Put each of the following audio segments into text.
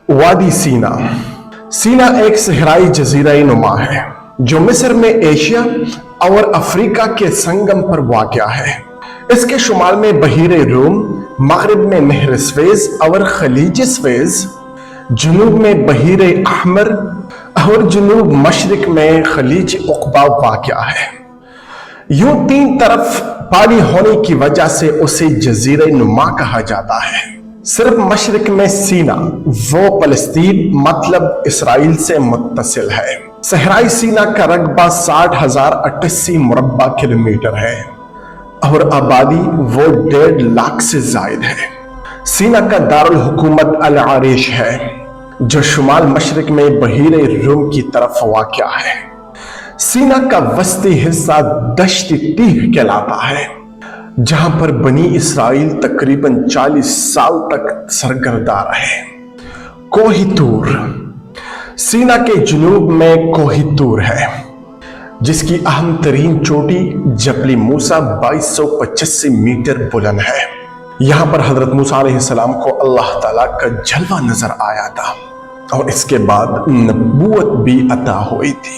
وادی سینا۔ سینا ایک صحرائی جزیرہ نما ہے جو مصر میں ایشیا اور افریقہ کے سنگم پر واقع ہے۔ اس کے شمال میں بحیرہ روم، مغرب میں نہر سویز اور خلیج سویز، جنوب میں بحیرہ احمر اور جنوب مشرق میں خلیج عقبہ واقع ہے۔ یوں تین طرف پانی ہونے کی وجہ سے اسے جزیرہ نما کہا جاتا ہے۔ صرف مشرق میں سینا وہ فلسطین مطلب اسرائیل سے متصل ہے۔ صحرائی سینا کا رقبہ 60,088 مربع کلومیٹر ہے اور آبادی وہ 1.5 لاکھ سے زائد ہے۔ سینا کا دارالحکومت العریش ہے جو شمال مشرق میں بحیرہ روم کی طرف واقع ہے۔ سینا کا وسطی حصہ دشت تیہ کہلاتا ہے جہاں پر بنی اسرائیل تقریباً 40 سال تک سرگردہ رہے۔ کوہ طور۔ سینا کے جنوب میں کوہ طور ہے جس کی اہم ترین چوٹی جبل موسیٰ 2285 میٹر بلند ہے۔ یہاں پر حضرت موسیٰ علیہ السلام کو اللہ تعالیٰ کا جلوہ نظر آیا تھا اور اس کے بعد نبوت بھی عطا ہوئی تھی۔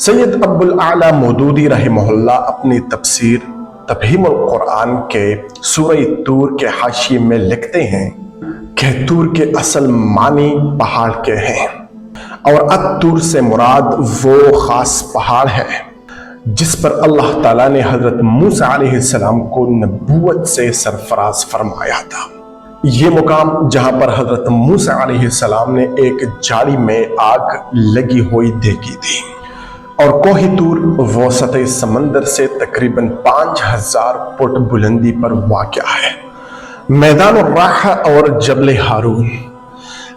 سید ابو الاعلیٰ مودودی رحمہ اللہ اپنی تفسیر تفہیم القرآن کے سورہ طور کے حاشیے میں لکھتے ہیں کہ طور کے اصل معنی پہاڑ کے ہیں اور الطور سے مراد وہ خاص پہاڑ ہے جس پر اللہ تعالیٰ نے حضرت موسیٰ علیہ السلام کو نبوت سے سرفراز فرمایا تھا۔ یہ مقام جہاں پر حضرت موسیٰ علیہ السلام نے ایک جھاڑی میں آگ لگی ہوئی دیکھی تھی، اور کوہ طور وہ سطح سمندر سے تقریباً 5000 فٹ بلندی پر واقع ہے۔ میدان الراحہ اور جبل ہارون۔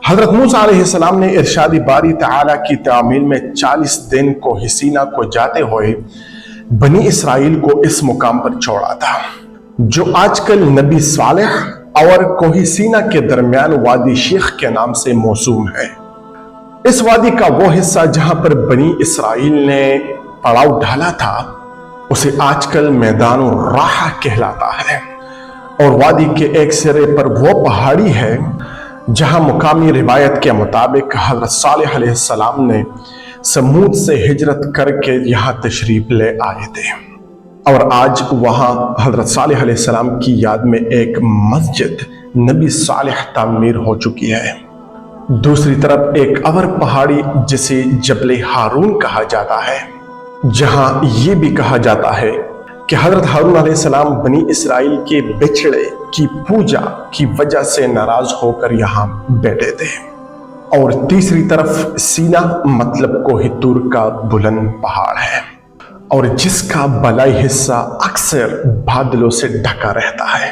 حضرت موسیٰ علیہ السلام نے ارشاد باری تعالیٰ کی تعمیل میں 40 دن کوہ سینا کو جاتے ہوئے بنی اسرائیل کو اس مقام پر چھوڑا تھا جو آج کل نبی صالح اور کوہ سینا کے درمیان وادی شیخ کے نام سے موسوم ہے۔ اس وادی کا وہ حصہ جہاں پر بنی اسرائیل نے پڑاؤ ڈالا تھا اسے آج کل میدان الراحہ کہلاتا ہے، اور وادی کے ایک سرے پر وہ پہاڑی ہے جہاں مقامی روایت کے مطابق حضرت صالح علیہ السلام نے سمود سے ہجرت کر کے یہاں تشریف لے آئے تھے، اور آج وہاں حضرت صالح علیہ السلام کی یاد میں ایک مسجد نبی صالح تعمیر ہو چکی ہے۔ دوسری طرف ایک اور پہاڑی جسے جبل ہارون کہا جاتا ہے، جہاں یہ بھی کہا جاتا ہے کہ حضرت ہارون علیہ السلام بنی اسرائیل کے بچڑے کی پوجا کی وجہ سے ناراض ہو کر یہاں بیٹھے تھے۔ اور تیسری طرف سینا مطلب کوہ طور کا بلند پہاڑ ہے اور جس کا بالائی حصہ اکثر بادلوں سے ڈھکا رہتا ہے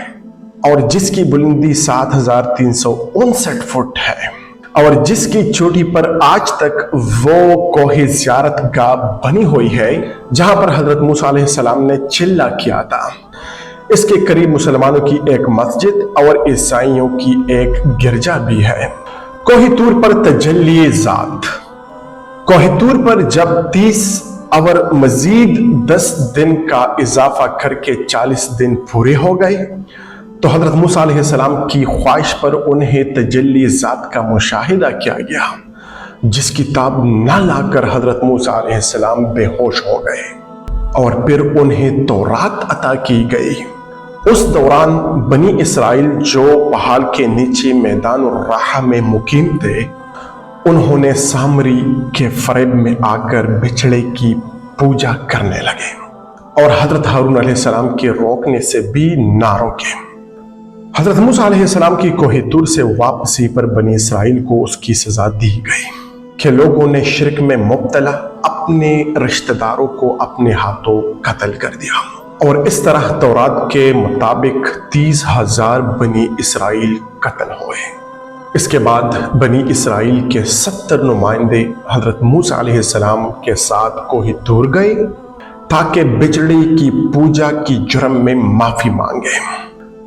اور جس کی بلندی 7359 فٹ ہے، اور جس کی چوٹی پر آج تک وہ کوہ زیارت گاہ بنی ہوئی ہے جہاں پر حضرت موسیٰ علیہ السلام نے چلہ کیا تھا۔ اس کے قریب مسلمانوں کی ایک مسجد اور عیسائیوں کی ایک گرجا بھی ہے۔ کوہ طور پر تجلی ذات۔ کوہ طور پر جب 30 اور مزید 10 دن کا اضافہ کر کے 40 دن پورے ہو گئے تو حضرت موسیٰ علیہ السلام کی خواہش پر انہیں تجلی ذات کا مشاہدہ کیا گیا، جس کی تاب نہ لا کر حضرت موسیٰ علیہ السلام بے ہوش ہو گئے اور پھر انہیں تورات عطا کی گئی۔ اس دوران بنی اسرائیل جو پہاڑ کے نیچے میدان الراحہ میں مقیم تھے، انہوں نے سامری کے فریب میں آ کر بچڑے کی پوجا کرنے لگے اور حضرت ہارون علیہ السلام کے روکنے سے بھی نہ روکے۔ حضرت موسیٰ علیہ السلام کی کوہ طور سے واپسی پر بنی اسرائیل کو اس کی سزا دی گئی کہ لوگوں نے شرک میں مبتلا اپنے رشتہ داروں کو اپنے ہاتھوں قتل کر دیا، اور اس طرح تورات کے مطابق 30,000 بنی اسرائیل قتل ہوئے۔ اس کے بعد بنی اسرائیل کے 70 نمائندے حضرت موسیٰ علیہ السلام کے ساتھ کوہ طور گئے تاکہ بچڑی کی پوجا کی جرم میں معافی مانگے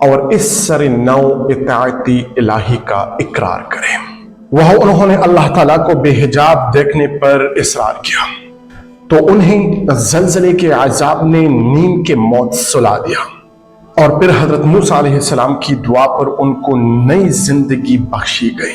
اور اس سر نو اطاعتی الہی کا اقرار کریں۔ وہاں انہوں نے اللہ تعالیٰ کو بے حجاب دیکھنے پر اصرار کیا تو انہیں زلزلے کے عذاب نے نیند کے موت سلا دیا، اور پھر حضرت موسیٰ علیہ السلام کی دعا پر ان کو نئی زندگی بخشی گئی۔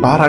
12